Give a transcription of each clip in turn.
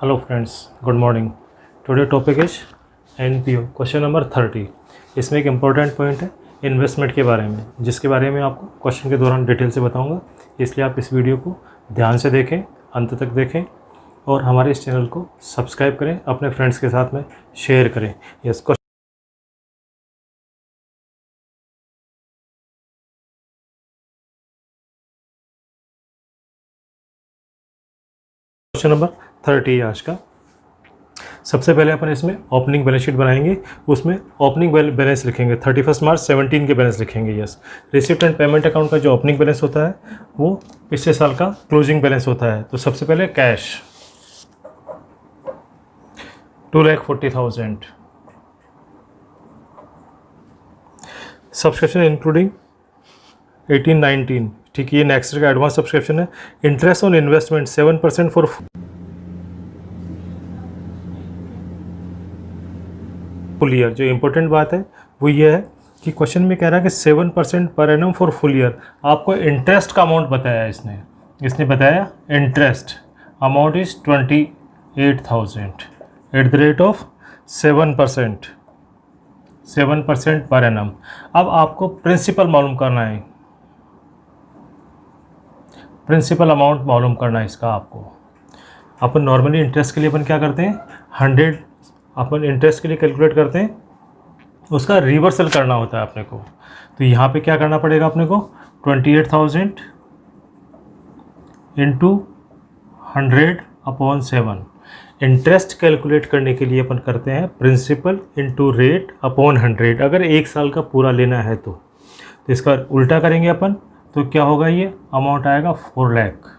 Hello friends, good morning. Today topic is NPO question number 30। इसमें एक important point है investment के बारे में, जिसके बारे में आपको क्वेश्चन के दौरान डिटेल से बताऊंगा। इसलिए आप इस वीडियो को ध्यान से देखें, अंत तक देखें और हमारे इस चैनल को सब्सक्राइब करें, अपने फ्रेंड्स के साथ में शेयर करें। यस, क्वेश्चन नंबर 30 है आज का। सबसे पहले अपन इसमें ओपनिंग बैलेंस शीट बनाएंगे। उसमें ओपनिंग बैलेंस लिखेंगे 31 मार्च 17 के बैलेंस लिखेंगे। Yes, receipt and payment account का जो ओपनिंग बैलेंस होता है वो पिछले साल का क्लोजिंग बैलेंस होता है। तो सबसे पहले कैश 2,40,000, सब्सक्रिप्शन इंक्लूडिंग 18-19, ठीक है, ये नेक्स्ट का एडवांस सब्सक्रिप्शन है। Interest on investment 7% for full year. जो इंपॉर्टेंट बात है वो ये है कि क्वेश्चन में कह रहा है कि 7% per annum for full year. आपको इंटरेस्ट का अमाउंट बताया इसने बताया interest amount is 28,000 at the rate of 7% per annum. अब आपको प्रिंसिपल मालूम करना है, प्रिंसिपल अमाउंट मालूम करना है इसका आपको। अपन नॉर्मली इंटरेस्ट के लिए अपन क्या करते हैं, 100 अपन इंटरेस्ट के लिए कैलकुलेट करते हैं, उसका रिवर्सल करना होता है अपने को। तो यहाँ पे क्या करना पड़ेगा अपने को, 28,000 इंटू 100/7। इंटरेस्ट कैलकुलेट करने के लिए अपन करते हैं प्रिंसिपल इंटू रेट अपॉन 100। अगर एक साल का पूरा लेना है तो इसका उल्टा करेंगे अपन, तो क्या होगा, ये अमाउंट आएगा 4 लाख।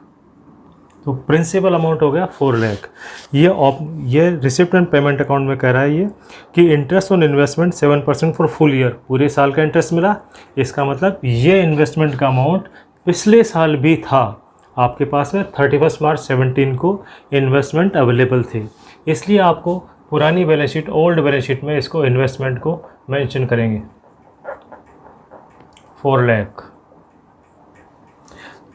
तो प्रिंसिपल अमाउंट हो गया 4 लाख। ये रिसिप्ट एंड पेमेंट अकाउंट में कह रहा है ये कि interest on investment 7% for full year, पूरे साल का इंटरेस्ट मिला। इसका मतलब ये इन्वेस्टमेंट का अमाउंट पिछले साल भी था आपके पास में, 31 मार्च 17 को इन्वेस्टमेंट अवेलेबल थे। इसलिए आपको पुरानी balance sheet, old balance sheet में इसको इन्वेस्टमेंट को मेंशन करेंगे 4 लाख।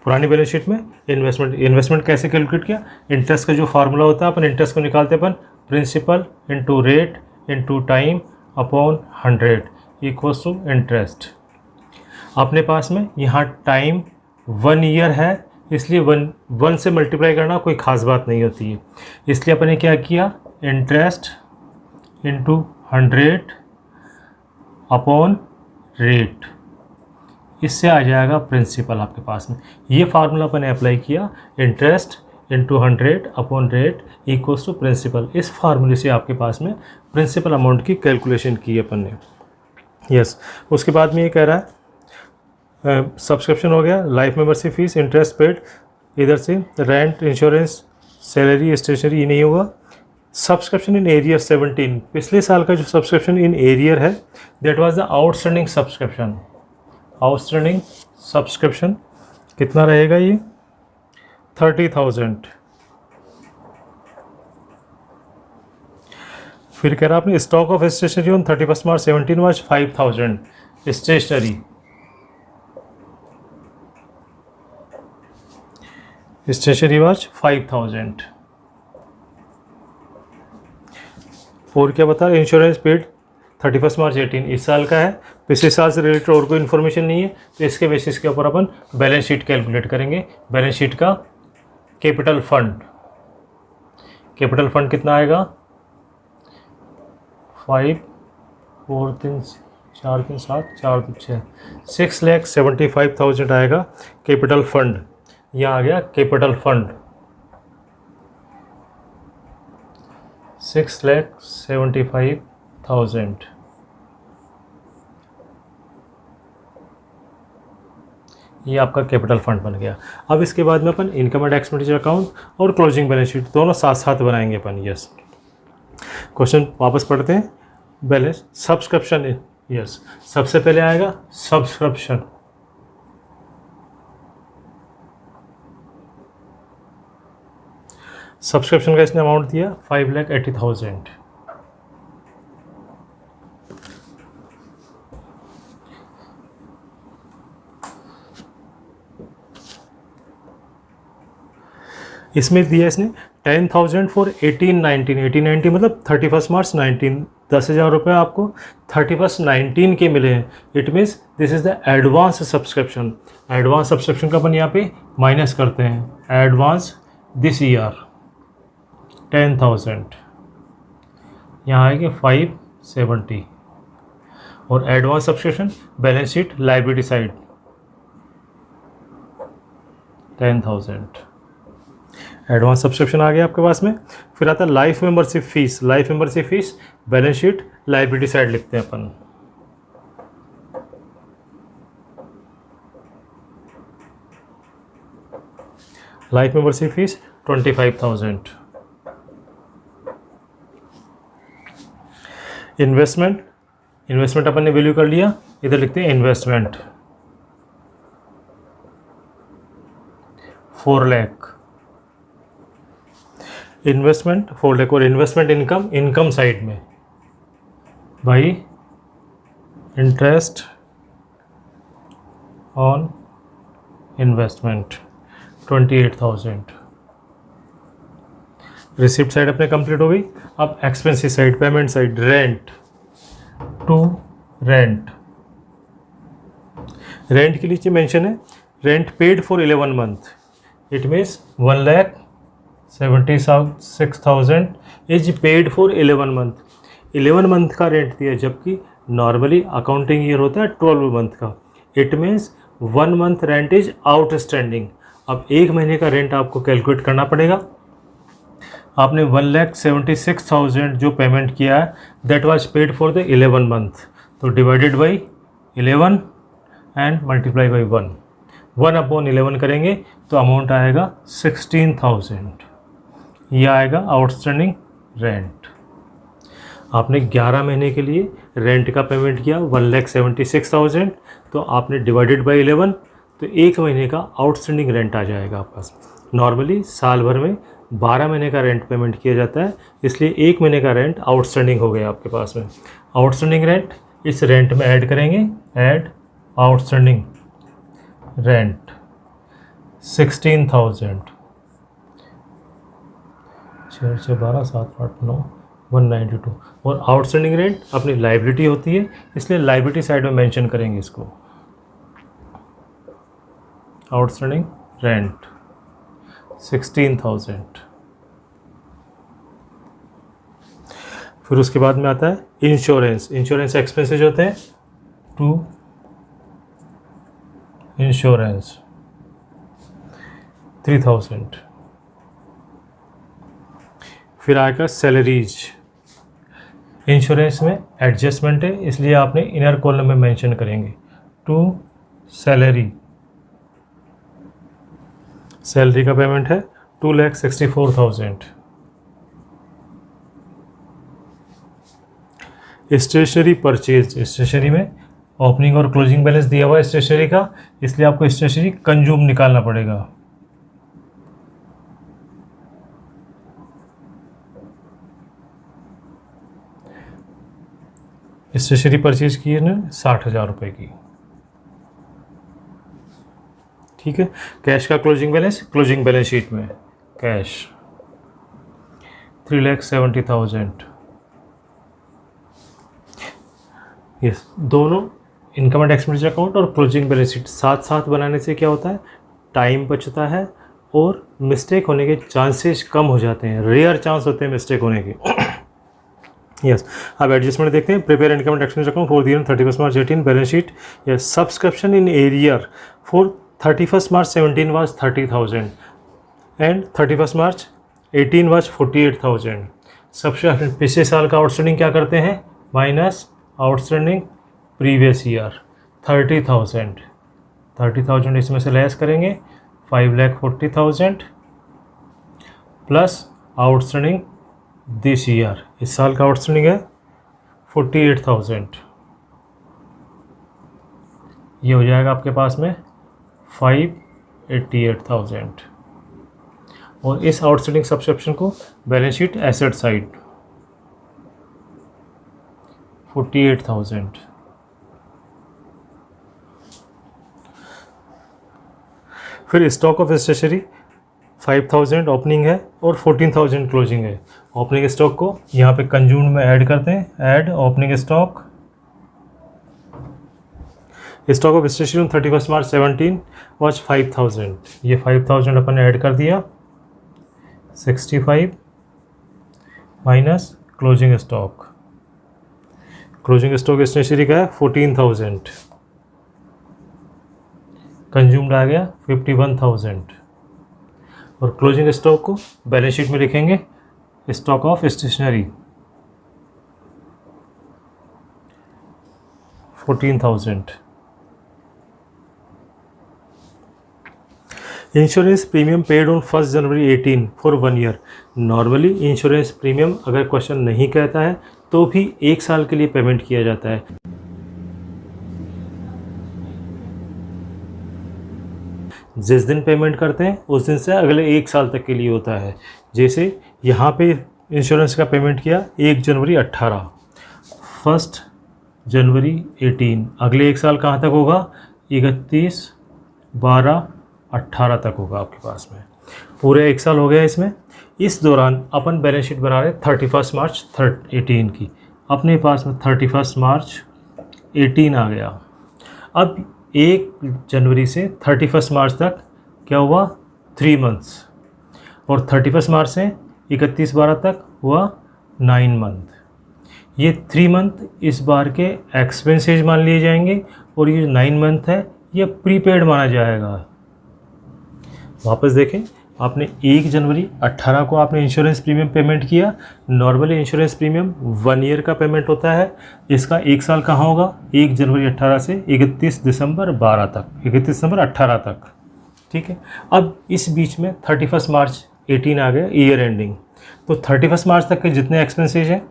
पुरानी बैलेंस शीट में इन्वेस्टमेंट कैसे कैलकुलेट किया, इंटरेस्ट का जो फार्मूला होता है, अपन इंटरेस्ट को निकालते अपन principal into rate into time upon 100 equals to interest. अपने पास में यहाँ टाइम 1 ईयर है, इसलिए 1 से मल्टीप्लाई करना कोई ख़ास बात नहीं होती है। इसलिए अपन ने क्या किया, इंटरेस्ट इंटू 100 अपॉन रेट, इससे आ जाएगा प्रिंसिपल आपके पास में। ये फार्मूला अपन ने अप्लाई किया, interest into 100 upon rate equals to principal. इस फार्मूले से आपके पास में प्रिंसिपल अमाउंट की कैलकुलेशन की अपन ने। यस, उसके बाद में ये कह रहा है सब्सक्रिप्शन हो गया, life membership fees, interest paid, इधर से रेंट, इंश्योरेंस, सैलरी, स्टेशनरी, ये नहीं होगा। सब्सक्रिप्शन इन एरियर 17, पिछले साल का जो सब्सक्रिप्शन इन एरियर है that was the outstanding subscription. Outstanding subscription कितना रहेगा, ये 30,000। फिर कह रहा आपने stock of stationery on 31 March 17 was 5,000। Stationery was 5,000। और क्या बता रहे, इंश्योरेंस पेड 31 मार्च 18 इस साल का है, पिछले साल से रिलेटेड और कोई इन्फॉर्मेशन नहीं है। तो इसके बेसिस के ऊपर अपन बैलेंस शीट कैलकुलेट करेंगे। बैलेंस शीट का कैपिटल फंड कितना आएगा, 5 4 3 4 3 7 4 2 6 6,75,000 आएगा कैपिटल फंड। यहाँ आ गया कैपिटल फंड 6,75,000। ये आपका कैपिटल फंड बन गया। अब इसके बाद में अपन इनकम एंड एक्सपेंडिचर अकाउंट और क्लोजिंग बैलेंस शीट दोनों साथ साथ बनाएंगे अपन। यस, क्वेश्चन वापस पढ़ते हैं। बैलेंस सब्सक्रिप्शन, यस, सबसे पहले आएगा सब्सक्रिप्शन। सब्सक्रिप्शन का इसने अमाउंट दिया 5,80,000। इसमें दिया इसने 10,000 फॉर 18-19, 18-19 मतलब 31 मार्च 19, 10,000 रुपये आपको 31-19 के मिले हैं। It means this is the advance subscription. Advance subscription का अपन यहाँ पे माइनस करते हैं। एडवांस दिस ईयर 10,000, यहाँ आएगी 570, और advance subscription balance sheet liability side 10,000 advance subscription आ गया आपके पास में। फिर आता है life membership fees. Life membership fees balance sheet liability side लिखते हैं अपन। Life membership fees 25,000। Investment, investment अपन ने वैल्यू कर लिया, इधर लिखते हैं इन्वेस्टमेंट 4 लाख। इन्वेस्टमेंट 4 लाख, और इन्वेस्टमेंट इनकम, इनकम साइड में भाई interest on investment 28,000। Receipt side अपने कंप्लीट हो गई। अब expensive side, payment side, rent to rent. Rent के नीचे मेंशन है rent paid for 11 month. It means 1,76,000 is paid for 11 month. 11 month का रेंट दिया, जबकि नॉर्मली अकाउंटिंग ईयर होता है 12 मंथ का। It means 1 month rent is outstanding. अब 1 महीने का रेंट आपको कैलकुलेट करना पड़ेगा। आपने 1,76,000 जो पेमेंट किया है that was paid for the 11 month, तो divided by 11 and multiply by 1, 1/11 करेंगे तो अमाउंट आएगा 16,000। यह आएगा आउटस्टैंडिंग रेंट। आपने 11 महीने के लिए रेंट का पेमेंट किया 1,76,000, तो आपने डिवाइडेड बाई 11, तो 1 महीने का आउटस्टैंडिंग रेंट आ जाएगा आपके पास। नॉर्मली साल भर में 12 महीने का रेंट पेमेंट किया जाता है, इसलिए 1 महीने का रेंट आउटस्टैंडिंग हो गया आपके पास में। आउटस्टैंडिंग रेंट इस रेंट में ऐड करेंगे, ऐड आउटस्टैंडिंग रेंट 16,000, 6 6 12 7 8 9 192, और आउटस्टैंडिंग रेंट अपनी लाइबिलिटी होती है, इसलिए लाइबिलिटी साइड में मेंशन करेंगे इसको, आउटस्टैंडिंग रेंट 16,000। फिर उसके बाद में आता है इंश्योरेंस। इंश्योरेंस एक्सपेंसेस होते हैं टू इंश्योरेंस 3,000। फिर आएगा सैलरीज। इंश्योरेंस में एडजस्टमेंट है, इसलिए आपने इनर कॉलम में मेंशन करेंगे टू सैलरी। सैलरी का पेमेंट है 2,64,000। स्टेशनरी परचेज, स्टेशनरी में ओपनिंग और क्लोजिंग बैलेंस दिया हुआ है स्टेशनरी का, इसलिए आपको स्टेशनरी कंज्यूम निकालना पड़ेगा। स्टेशनरी परचेज की है ना 60,000 रुपये की। ठीक है। कैश का क्लोजिंग बैलेंस शीट में कैश 3,70,000। यस, दोनों इनकम एंड एक्सपेंडिचर अकाउंट और क्लोजिंग बैलेंस शीट साथ साथ बनाने से क्या होता है, टाइम बचता है और मिस्टेक होने के चांसेस कम हो जाते हैं, रेयर चांस होते हैं मिस्टेक होने के। यस, अब एडजस्टमेंट देखते हैं। Prepare income and expenditure account for the year 31 March 18 balance sheet. Yes, subscription in arrear for 31 March 17 was 30,000 and 31 March 18 was 48,000। सबसे पिछले साल का आउटस्टैंडिंग क्या करते हैं, माइनस आउटस्टैंडिंग प्रीवियस ईयर 30,000 इसमें से लेस करेंगे 5,40,000 प्लस आउटस्टैंडिंग दिस ईयर, इस साल का आउटस्टैंडिंग है 48,000। ये हो जाएगा आपके पास में 588,000। और इस आउटस्टैंडिंग सब्सक्रिप्शन को बैलेंस शीट एसेट साइड 48,000। फिर स्टॉक ऑफ स्टेशनरी 5000 ओपनिंग है और 14000 क्लोजिंग है। ओपनिंग स्टॉक को यहाँ पे कंज्यूम्ड में ऐड करते हैं, add opening stock of stationery on 31 March 17 was 5000। ये 5000 अपन ने ऐड कर दिया, 65 माइनस क्लोजिंग स्टॉक स्टेशनरी का है 14000, कंज्यूम्ड आ गया 51000 और क्लोजिंग स्टॉक को बैलेंस शीट में लिखेंगे stock of stationery 14000। Insurance premium paid on 1 January 18 for 1 year. Normally insurance premium अगर क्वेश्चन नहीं कहता है तो भी 1 साल के लिए पेमेंट किया जाता है। जिस दिन पेमेंट करते हैं उस दिन से अगले 1 साल तक के लिए होता है। जैसे यहाँ पे इंश्योरेंस का पेमेंट किया 1 जनवरी 18, 1 जनवरी 18, अगले 1 साल कहाँ तक होगा, 31/12/18 तक होगा आपके पास में। पूरे 1 साल हो गया इसमें। इस दौरान अपन बैलेंस शीट बना रहे 31 मार्च 18 की। अपने पास में 31 मार्च 18 आ गया। अब 1 जनवरी से 31 मार्च तक क्या हुआ, 3 मंथ्स, और 31 मार्च से 31/12 तक हुआ 9 मंथ। ये 3 मंथ इस बार के एक्सपेंसेज मान लिए जाएंगे और ये 9 मंथ है ये प्रीपेड माना जाएगा। वापस देखें, आपने 1 जनवरी 18 को आपने इंश्योरेंस प्रीमियम पेमेंट किया। नॉर्मली इंश्योरेंस प्रीमियम 1 ईयर का पेमेंट होता है। इसका 1 साल कहाँ होगा, 1 जनवरी 18 से 31 दिसंबर 12 तक, 31 दिसंबर 18 तक। ठीक है, अब इस बीच में 31 मार्च 18 आ गया ईयर एंडिंग। तो 31 मार्च तक के जितने एक्सपेंसेज हैं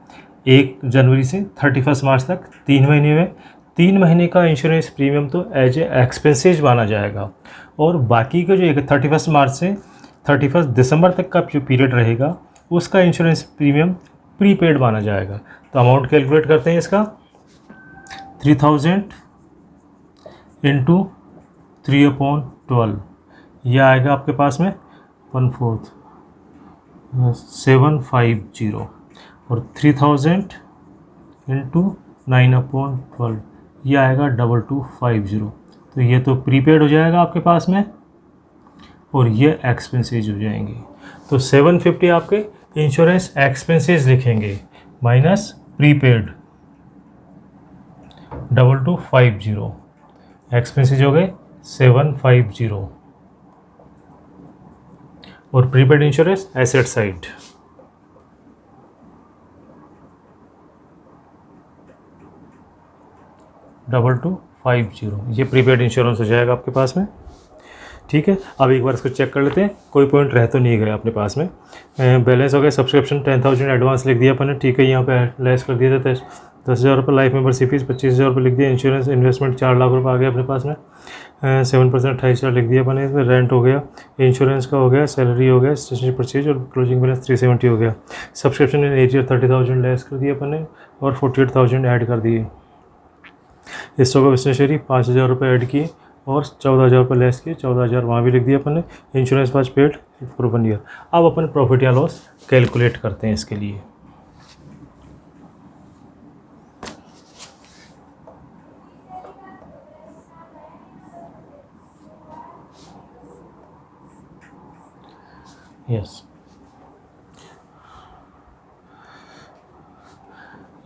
1 जनवरी से 31 मार्च तक 3 महीने में, 3 महीने का इंश्योरेंस प्रीमियम तो एज ए एक्सपेंसेज माना जाएगा। और बाकी का जो 31 मार्च से 31 दिसंबर तक का जो पीरियड रहेगा उसका इंश्योरेंस प्रीमियम प्रीपेड माना जाएगा। तो अमाउंट कैलकुलेट करते हैं इसका, 3000 इंटू 3/12, यह आएगा आपके पास में 1/4 750, और 3000 इंटू 9/12 यह आएगा 2250। तो ये तो प्रीपेड हो जाएगा आपके पास में और ये एक्सपेंसेज हो जाएंगे। तो 750 आपके इंश्योरेंस एक्सपेंसेज लिखेंगे माइनस प्रीपेड 2250, एक्सपेंसेज हो गए 750 और प्रीपेड इंश्योरेंस एसेट साइड। ये प्रीपेड इंश्योरेंस हो जाएगा आपके पास में। ठीक है, अब एक बार इसको चेक कर लेते हैं, कोई पॉइंट रह तो नहीं गया अपने पास में। बैलेंस हो गया, सब्सक्रिप्शन 10,000 एडवांस लिख दिया अपन ने। ठीक है, यहाँ पे लेस कर दिया था 10,000 रुपये, लाइफ मेंबरशिप फीस 25,000 रुपये लिख दिया, इंश्योरेंस इन्वेस्टमेंट 4 लाख रुपये आ गया अपने पास में, 7% 28,000 लिख दिया अपन ने। इसमें रेंट हो गया, इंश्योरेंस का हो गया, सैलरी हो गया, स्टेशनरी परचेज और क्लोजिंग बैलेंस 370 हो गया। सब्सक्रिप्शन इन 8 ईयर 30,000 लेस कर दिया अपन ने और 48,000 ऐड कर दिए। स्टॉक ऑफ स्टेशनरी 5,000 रुपये ऐड किए और 14,000 रुपये लेस किए, 14,000 वहाँ भी लिख दिया अपन ने। Insurance was paid for 1 year. अब अपन प्रॉफिट या लॉस कैलकुलेट करते हैं इसके लिए। यस,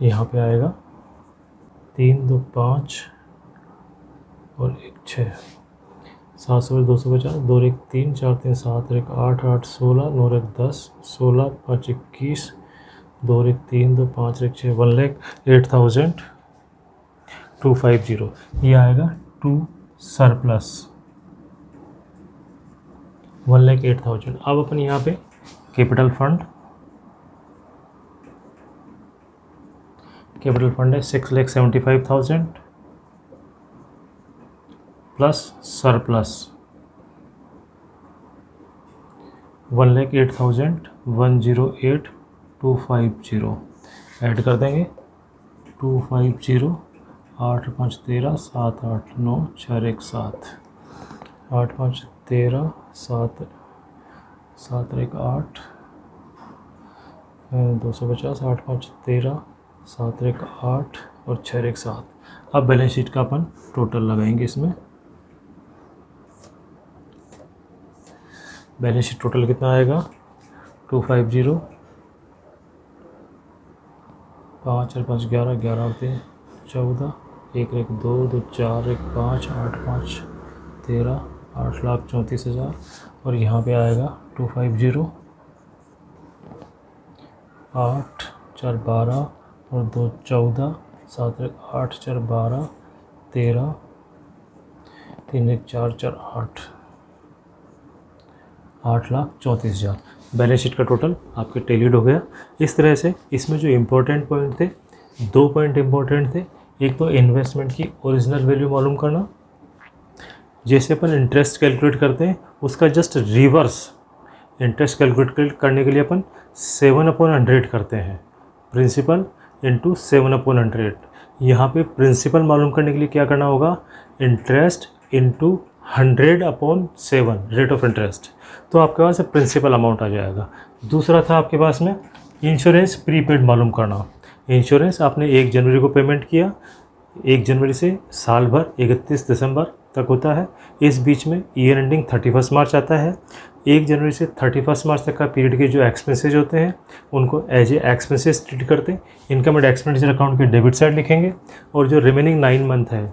यहाँ पे आएगा 3 2 5 और 1 6, 700 250, 2 1 3 4 3 7 1 8 8 16 9 1 10 16 5 21, 2 1 3 2 5 1 6, 1,08,250। ये आएगा टू सरप्लस 1,08,000। अब अपन यहाँ पे कैपिटल फंड है 6,75,000 प्लस सरप्लस 1,08,000, 1,08,250 ऐड कर देंगे। 250, 8 5 13 7 8 9 4 1 7, 8 5 13 7 7 और 1 8, 250, 8 5 13, 7 और 1 8 और 6 और 1 7। अब बैलेंस शीट का अपन टोटल लगाएंगे इसमें। बैलेंस शीट टोटल कितना आएगा 250, 5 और 5 11, 11 होते हैं 14, 1 1 2 2 4 1 5 8 5 13, 8,34,000। और यहाँ पे आएगा 250, 8 4 12 और 2 14, 7 1 8 4 12 13, 3 1 4 4 8, 8,34,000। बैलेंस शीट का टोटल आपके टेलीड हो गया। इस तरह से इसमें जो इम्पोर्टेंट पॉइंट थे, 2 पॉइंट इम्पोर्टेंट थे। एक तो इन्वेस्टमेंट की ओरिजिनल वैल्यू मालूम करना, जैसे अपन इंटरेस्ट कैलकुलेट करते हैं उसका जस्ट रिवर्स इंटरेस्ट कैलकुलेट करने के लिए अपन 7/100 करते हैं, प्रिंसिपल इंटू 7/100। यहाँ पे प्रिंसिपल मालूम करने के लिए क्या करना होगा, interest into 100/7 rate of interest, तो आपके पास प्रिंसिपल अमाउंट आ जाएगा। दूसरा था आपके पास में इंश्योरेंस प्रीपेड मालूम करना। इंश्योरेंस आपने 1 जनवरी को पेमेंट किया, 1 जनवरी से साल भर 31 दिसंबर तक होता है। इस बीच में ईयर एंडिंग 31 मार्च आता है। 1 जनवरी से 31 मार्च तक का पीरियड के जो एक्सपेंसेज होते हैं उनको एज ए एक्सपेंसेस ट्रीट करते हैं। इनकम एंड एक्सपेंडिचर अकाउंट के डेबिट साइड लिखेंगे, और जो रिमेनिंग 9 मंथ है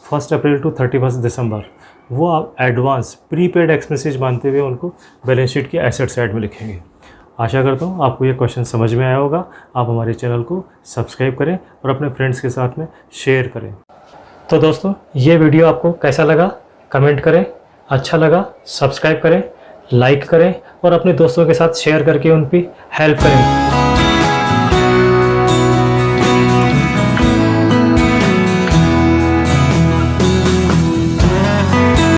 1 अप्रैल टू 31 दिसंबर, वो आप एडवांस प्रीपेड एक्सपेंसेज मानते हुए उनको बैलेंस शीट के एसेट साइड में लिखेंगे। आशा करता हूँ आपको ये क्वेश्चन समझ में आया होगा। आप हमारे चैनल को सब्सक्राइब करें और अपने फ्रेंड्स के साथ में शेयर करें। तो दोस्तों, ये वीडियो आपको कैसा लगा कमेंट करें, अच्छा लगा सब्सक्राइब करें, लाइक करें और अपने दोस्तों के साथ शेयर करके उन पर हेल्प करें।